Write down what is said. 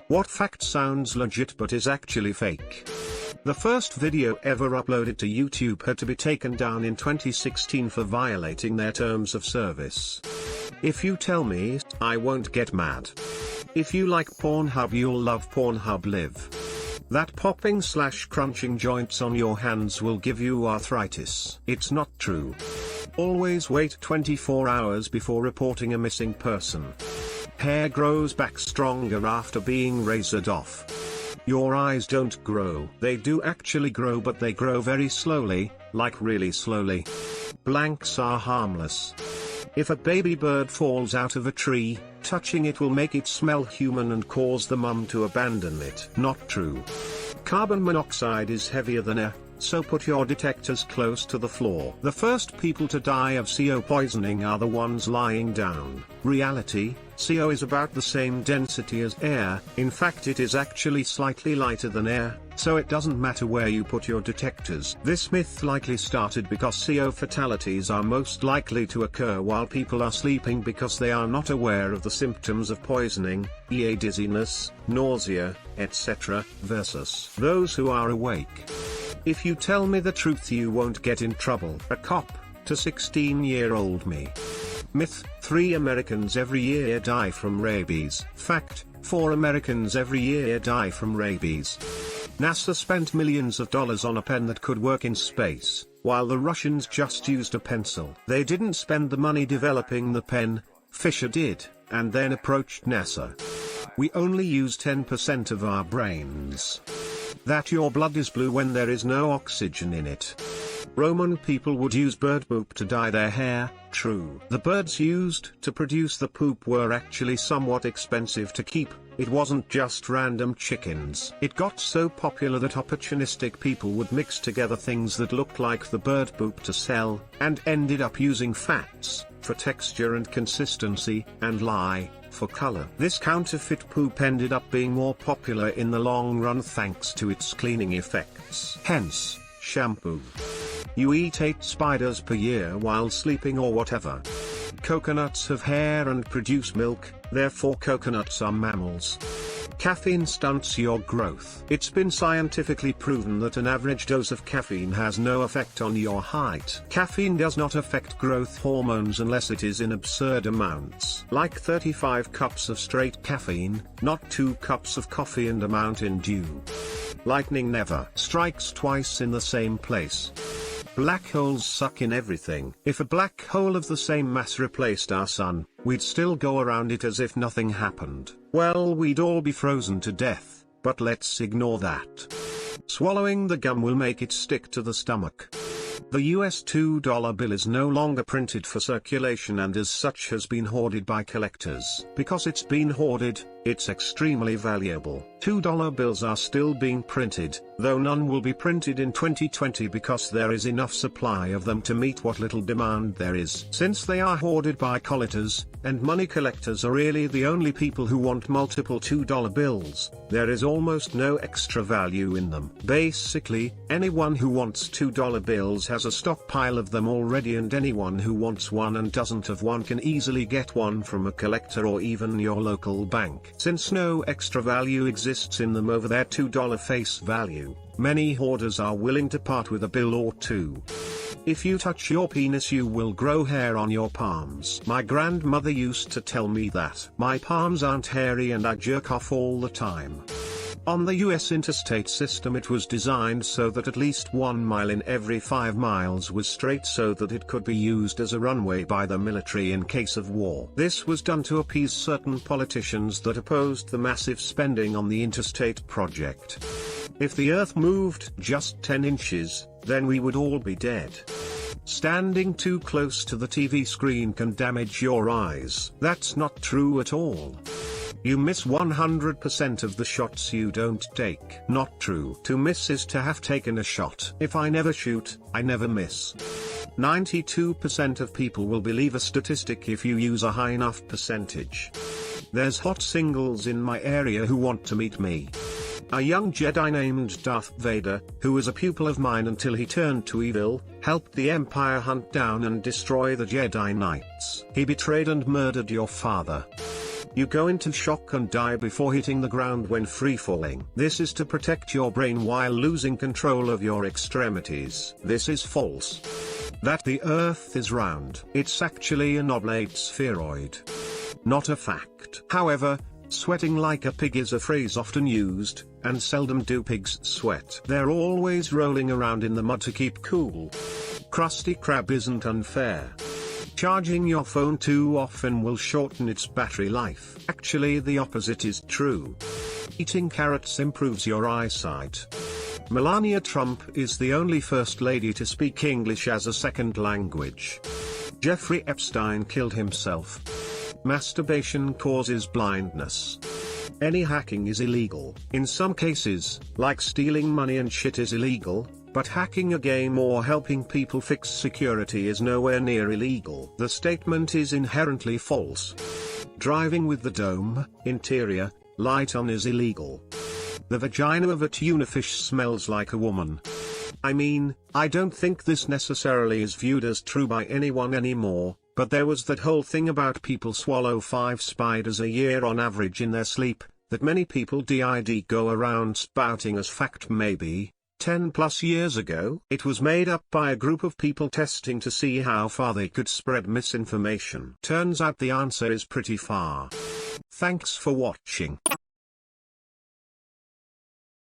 What fact sounds legit but is actually fake? The first video ever uploaded to YouTube had to be taken down in 2016 for violating their terms of service. If you tell me, I won't get mad. If you like Pornhub, you'll love Pornhub Live. That popping/crunching joints on your hands will give you arthritis. It's not true. Always wait 24 hours before reporting a missing person. Hair grows back stronger after being razored off. Your eyes don't grow. They do actually grow, but they grow very slowly, like really slowly. Blanks are harmless. If a baby bird falls out of a tree, touching it will make it smell human and cause the mum to abandon it. Not true. Carbon monoxide is heavier than air, so put your detectors close to the floor. The first people to die of CO poisoning are the ones lying down. Reality, CO is about the same density as air. In fact, it is actually slightly lighter than air, so it doesn't matter where you put your detectors. This myth likely started because CO fatalities are most likely to occur while people are sleeping because they are not aware of the symptoms of poisoning, e.g. dizziness, nausea, etc., versus those who are awake. If you tell me the truth, you won't get in trouble. A cop, to 16-year-old me. Myth, 3 Americans every year die from rabies. Fact, 4 Americans every year die from rabies. NASA spent millions of dollars on a pen that could work in space, while the Russians just used a pencil. They didn't spend the money developing the pen, Fisher did, and then approached NASA. We only use 10% of our brains. That your blood is blue when there is no oxygen in it. Roman people would use bird poop to dye their hair. True. The birds used to produce the poop were actually somewhat expensive to keep. It wasn't just random chickens. It got so popular that opportunistic people would mix together things that looked like the bird poop to sell, and ended up using fats for texture and consistency, and lye for color. This counterfeit poop ended up being more popular in the long run thanks to its cleaning effects. Hence, shampoo. You eat 8 spiders per year while sleeping or whatever. Coconuts have hair and produce milk, therefore coconuts are mammals. Caffeine stunts your growth. It's been scientifically proven that an average dose of caffeine has no effect on your height. Caffeine does not affect growth hormones unless it is in absurd amounts. Like 35 cups of straight caffeine, not 2 cups of coffee and a Mountain Dew. Lightning never strikes twice in the same place. Black holes suck in everything. If a black hole of the same mass replaced our sun, we'd still go around it as if nothing happened. Well, we'd all be frozen to death, but let's ignore that. Swallowing the gum will make it stick to the stomach. The US $2 bill is no longer printed for circulation and as such has been hoarded by collectors. Because it's been hoarded, it's extremely valuable. $2 bills are still being printed, though none will be printed in 2020 because there is enough supply of them to meet what little demand there is. Since they are hoarded by collectors, and money collectors are really the only people who want multiple $2 bills, there is almost no extra value in them. Basically, anyone who wants $2 bills has a stockpile of them already, and anyone who wants one and doesn't have one can easily get one from a collector or even your local bank. Since no extra value exists in them over their $2 face value, many hoarders are willing to part with a bill or two. If you touch your penis, you will grow hair on your palms. My grandmother used to tell me that. My palms aren't hairy and I jerk off all the time. On the US interstate system, it was designed so that at least 1 mile in every 5 miles was straight so that it could be used as a runway by the military in case of war. This was done to appease certain politicians that opposed the massive spending on the interstate project. If the Earth moved just 10 inches, then we would all be dead. Standing too close to the TV screen can damage your eyes. That's not true at all. You miss 100% of the shots you don't take. Not true. To miss is to have taken a shot. If I never shoot, I never miss. 92% of people will believe a statistic if you use a high enough percentage. There's hot singles in my area who want to meet me. A young Jedi named Darth Vader, who was a pupil of mine until he turned to evil, helped the Empire hunt down and destroy the Jedi Knights. He betrayed and murdered your father. You go into shock and die before hitting the ground when free falling. This is to protect your brain while losing control of your extremities. This is false. That the Earth is round. It's actually an oblate spheroid. Not a fact. However, sweating like a pig is a phrase often used, and seldom do pigs sweat. They're always rolling around in the mud to keep cool. Krusty Krab isn't unfair. Charging your phone too often will shorten its battery life. Actually, the opposite is true. Eating carrots improves your eyesight. Melania Trump is the only first lady to speak English as a second language. Jeffrey Epstein killed himself. Masturbation causes blindness. Any hacking is illegal. In some cases, like stealing money and shit is illegal, but hacking a game or helping people fix security is nowhere near illegal. The statement is inherently false. Driving with the dome, interior, light on is illegal. The vagina of a tuna fish smells like a woman. I mean, I don't think this necessarily is viewed as true by anyone anymore, but there was that whole thing about people swallow 5 spiders a year on average in their sleep, that many people did go around spouting as fact maybe. 10 plus years ago, it was made up by a group of people testing to see how far they could spread misinformation. Turns out the answer is pretty far. Thanks for watching.